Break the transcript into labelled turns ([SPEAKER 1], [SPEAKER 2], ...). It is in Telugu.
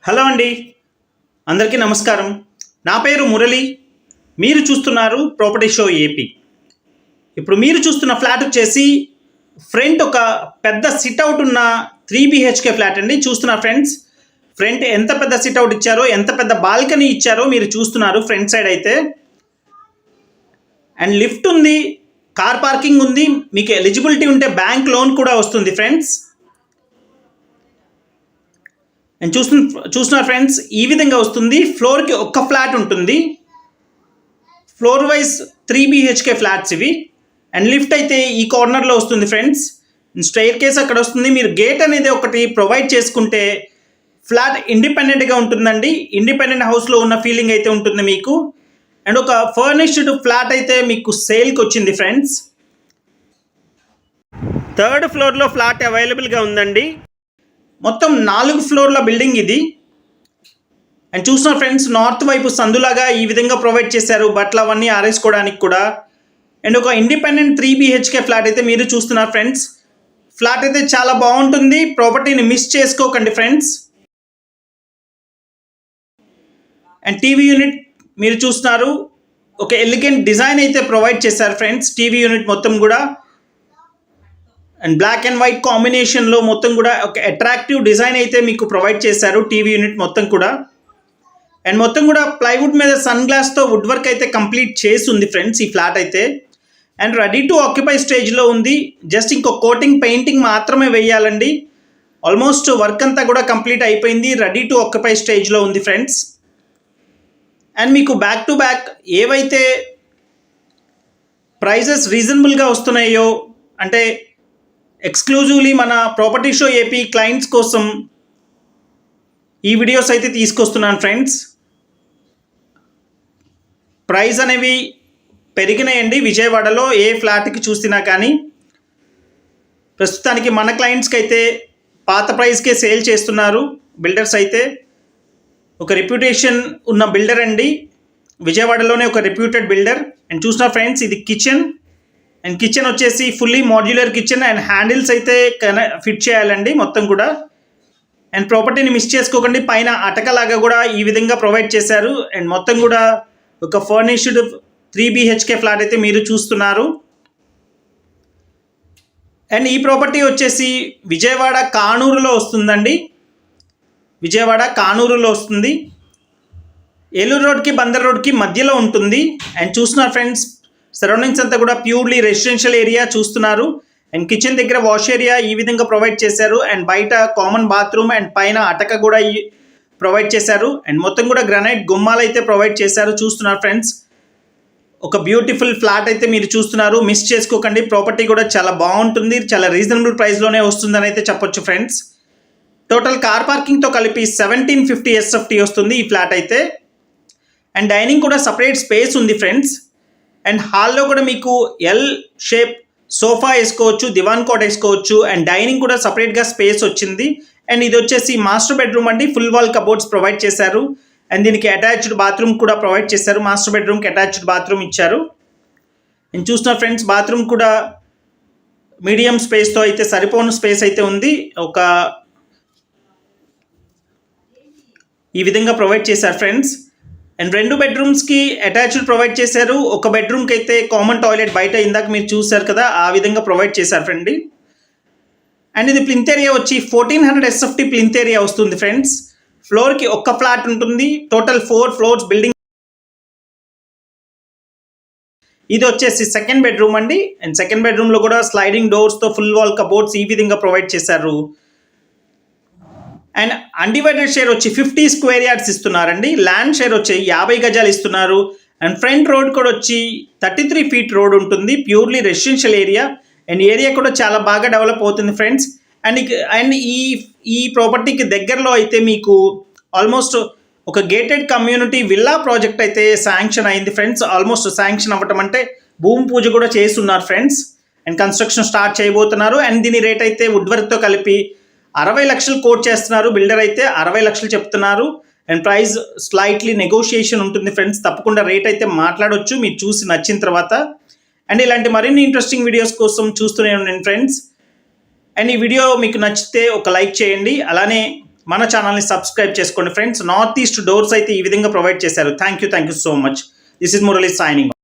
[SPEAKER 1] హలో అండి, అందరికీ నమస్కారం. నా పేరు మురళి. మీరు చూస్తున్నారు ప్రాపర్టీ షో ఏపీ. ఇప్పుడు మీరు చూస్తున్న ఫ్లాట్ వచ్చేసి ఫ్రంట్ ఒక పెద్ద సిట్అవుట్ ఉన్న 3 BHK ఫ్లాట్ అండి. చూస్తున్నారు ఫ్రెండ్స్, ఫ్రంట్ ఎంత పెద్ద సిట్అవుట్ ఇచ్చారో, ఎంత పెద్ద బాల్కనీ ఇచ్చారో మీరు చూస్తున్నారు. ఫ్రంట్ సైడ్ అయితే అండ్ లిఫ్ట్ ఉంది, కార్ పార్కింగ్ ఉంది. మీకు ఎలిజిబిలిటీ ఉంటే బ్యాంక్ లోన్ కూడా వస్తుంది ఫ్రెండ్స్. అండ్ చూస్తున్నారు ఫ్రెండ్స్, ఈ విధంగా వస్తుంది. ఫ్లోర్కి ఒక్క ఫ్లాట్ ఉంటుంది. ఫ్లోర్ వైజ్ 3 BHK ఫ్లాట్స్ ఇవి. అండ్ లిఫ్ట్ అయితే ఈ కార్నర్లో వస్తుంది ఫ్రెండ్స్. స్టైర్ కేస్ అక్కడ వస్తుంది. మీరు గేట్ అనేది ఒకటి ప్రొవైడ్ చేసుకుంటే ఫ్లాట్ ఇండిపెండెంట్గా ఉంటుందండి. ఇండిపెండెంట్ హౌస్లో ఉన్న ఫీలింగ్ అయితే ఉంటుంది మీకు. అండ్ ఒక ఫర్నిష్డ్ ఫ్లాట్ అయితే మీకు సేల్కి వచ్చింది ఫ్రెండ్స్. 3rd ఫ్లోర్లో ఫ్లాట్ అవైలబుల్గా ఉందండి. మొత్తం 4 ఫ్లోర్ల బిల్డింగ్ ఇది. అండ్ చూసిన ఫ్రెండ్స్, నార్త్ వైపు సందులాగా ఈ విధంగా ప్రొవైడ్ చేశారు, బట్టలు అవన్నీ ఆరేసుకోవడానికి కూడా. అండ్ ఒక ఇండిపెండెంట్ 3 BHK ఫ్లాట్ అయితే మీరు చూస్తున్నారు ఫ్రెండ్స్. ఫ్లాట్ అయితే చాలా బాగుంటుంది. ప్రాపర్టీని మిస్ చేసుకోకండి ఫ్రెండ్స్. అండ్ టీవీ యూనిట్ మీరు చూస్తున్నారు, ఒక ఎలిగెంట్ డిజైన్ అయితే ప్రొవైడ్ చేశారు ఫ్రెండ్స్. టీవీ యూనిట్ మొత్తం కూడా అండ్ బ్లాక్ అండ్ వైట్ కాంబినేషన్లో మొత్తం కూడా ఒక అట్రాక్టివ్ డిజైన్ అయితే మీకు ప్రొవైడ్ చేశారు టీవీ యూనిట్ మొత్తం కూడా. అండ్ మొత్తం కూడా ప్లైవుడ్ మీద సన్ గ్లాస్తో వుడ్ వర్క్ అయితే కంప్లీట్ చేసి ఉంది ఫ్రెండ్స్ ఈ ఫ్లాట్ అయితే. అండ్ రెడీ టు ఆక్యుపై స్టేజ్లో ఉంది. జస్ట్ ఇంకో కోటింగ్ పెయింటింగ్ మాత్రమే వేయాలండి. ఆల్మోస్ట్ వర్క్ అంతా కూడా కంప్లీట్ అయిపోయింది. రెడీ టు ఆక్యుపై స్టేజ్లో ఉంది ఫ్రెండ్స్. అండ్ మీకు బ్యాక్ టు బ్యాక్ ఏవైతే ప్రైజెస్ రీజనబుల్గా వస్తున్నాయో, అంటే ఎక్స్క్లూజివ్లీ మన ప్రాపర్టీ షో ఏపీ క్లయింట్స్ కోసం ఈ వీడియోస్ అయితే తీసుకొస్తున్నాను ఫ్రెండ్స్. ప్రైస్ అనేవి పెరిగినాయండి విజయవాడలో ఏ ఫ్లాట్కి చూసినా కానీ. ప్రస్తుతానికి మన క్లయింట్స్కి అయితే పాత ప్రైస్కే సేల్ చేస్తున్నారు బిల్డర్స్ అయితే. ఒక రెప్యుటేషన్ ఉన్న బిల్డర్ అండి, విజయవాడలోనే ఒక రెప్యూటెడ్ బిల్డర్. అండ్ చూసిన ఫ్రెండ్స్, ఇది కిచెన్. అండ్ కిచెన్ వచ్చేసి fully modular kitchen. And handles అయితే ఫిట్ చేయాలండి మొత్తం కూడా. అండ్ ప్రాపర్టీని మిస్ చేసుకోకండి. పైన అటకలాగా కూడా ఈ విధంగా ప్రొవైడ్ చేశారు. అండ్ మొత్తం కూడా ఒక ఫర్నిష్డ్ 3 BHK ఫ్లాట్ అయితే మీరు చూస్తున్నారు. అండ్ ఈ ప్రాపర్టీ వచ్చేసి విజయవాడ కానూరులో వస్తుందండి. విజయవాడ కానూరులో వస్తుంది. ఏలూరు రోడ్కి బందర్ రోడ్కి మధ్యలో ఉంటుంది. అండ్ చూస్తున్నారు ఫ్రెండ్స్, సరౌండింగ్స్ అంతా కూడా ప్యూర్లీ రెసిడెన్షియల్ ఏరియా చూస్తున్నారు. అండ్ కిచెన్ దగ్గర వాష్ ఏరియా ఈ విధంగా ప్రొవైడ్ చేశారు. అండ్ బయట కామన్ బాత్రూమ్ అండ్ పైన అటక కూడా ప్రొవైడ్ చేశారు. అండ్ మొత్తం కూడా గ్రానైట్ గుమ్మాలు అయితే ప్రొవైడ్ చేశారు. చూస్తున్నారు ఫ్రెండ్స్, ఒక బ్యూటిఫుల్ ఫ్లాట్ అయితే మీరు చూస్తున్నారు. మిస్ చేసుకోకండి. ప్రాపర్టీ కూడా చాలా బాగుంటుంది, చాలా రీజనబుల్ ప్రైస్లోనే వస్తుందని అయితే చెప్పొచ్చు ఫ్రెండ్స్. టోటల్ కార్ పార్కింగ్తో కలిపి 1750 SFT వస్తుంది ఈ ఫ్లాట్ అయితే. అండ్ డైనింగ్ కూడా సపరేట్ స్పేస్ ఉంది ఫ్రెండ్స్. అండ్ హాల్లో కూడా మీకు ఎల్ షేప్ సోఫా వేసుకోవచ్చు, దివాన్ కోట్ వేసుకోవచ్చు. అండ్ డైనింగ్ కూడా సపరేట్గా స్పేస్ వచ్చింది. అండ్ ఇది వచ్చేసి మాస్టర్ బెడ్రూమ్ అండి. ఫుల్ వాల్ కబోర్డ్స్ ప్రొవైడ్ చేశారు. అండ్ దీనికి అటాచ్డ్ బాత్రూమ్ కూడా ప్రొవైడ్ చేశారు. మాస్టర్ బెడ్రూమ్కి అటాచ్డ్ బాత్రూమ్ ఇచ్చారు. నేను చూస్తున్న ఫ్రెండ్స్, బాత్రూమ్ కూడా మీడియం స్పేస్తో అయితే సరిపోను స్పేస్ అయితే ఉంది. ఒక ఈ విధంగా ప్రొవైడ్ చేశారు ఫ్రెండ్స్. అండ్ 2 బెడ్రూమ్స్కి అటాచ్డ్ ప్రొవైడ్ చేశారు. ఒక బెడ్రూమ్కి అయితే కామన్ టాయిలెట్ బయట ఇందాక మీరు చూశారు కదా, ఆ విధంగా ప్రొవైడ్ చేశారు ఫ్రెండ్. అండ్ ఇది ప్లింత్ ఏరియా వచ్చి 1400 SFT ప్లింత్ ఏరియా వస్తుంది ఫ్రెండ్స్. ఫ్లోర్కి ఒక్క ఫ్లాట్ ఉంటుంది. Total 4 floors building. ఇది వచ్చేసి సెకండ్ బెడ్రూమ్ అండి. అండ్ సెకండ్ బెడ్రూమ్లో కూడా స్లైడింగ్ డోర్స్తో ఫుల్ వాల్ కబోర్డ్స్ ఈ విధంగా ప్రొవైడ్ చేశారు. అండ్ అన్డివైడెడ్ షేర్ వచ్చి 50 స్క్వేర్ యార్డ్స్ ఇస్తున్నారండి. ల్యాండ్ షేర్ వచ్చి 50 గజాలు ఇస్తున్నారు. అండ్ ఫ్రంట్ రోడ్ కూడా వచ్చి 33 feet రోడ్ ఉంటుంది. Purely residential area. And area కూడా చాలా బాగా డెవలప్ అవుతుంది ఫ్రెండ్స్. అండ్ ఈ ప్రాపర్టీకి దగ్గరలో అయితే మీకు ఆల్మోస్ట్ ఒక గేటెడ్ కమ్యూనిటీ విల్లా ప్రాజెక్ట్ అయితే శాంక్షన్ అయింది ఫ్రెండ్స్. ఆల్మోస్ట్ శాంక్షన్ అవ్వటం అంటే భూమి పూజ కూడా చేస్తున్నారు ఫ్రెండ్స్. అండ్ కన్స్ట్రక్షన్ స్టార్ట్ చేయబోతున్నారు. అండ్ దీని రేట్ అయితే వుడ్ వర్క్తో కలిపి 60 లక్షలు కోట్ చేస్తున్నారు. బిల్డర్ అయితే 60 లక్షలు చెప్తున్నారు. అండ్ ప్రైస్ స్లైట్లీ నెగోషియేషన్ ఉంటుంది ఫ్రెండ్స్. తప్పకుండా రేట్ అయితే మాట్లాడవచ్చు మీరు చూసి నచ్చిన తర్వాత. అండ్ ఇలాంటి మరిన్ని ఇంట్రెస్టింగ్ వీడియోస్ కోసం చూస్తూనే ఉండండి ఫ్రెండ్స్. అండ్ ఈ వీడియో మీకు నచ్చితే ఒక లైక్ చేయండి. అలానే మన ఛానల్ని సబ్స్క్రైబ్ చేసుకోండి ఫ్రెండ్స్. నార్త్ ఈస్ట్ డోర్స్ అయితే ఈ విధంగా ప్రొవైడ్ చేశారు. Thank you so much. This is Murali signing.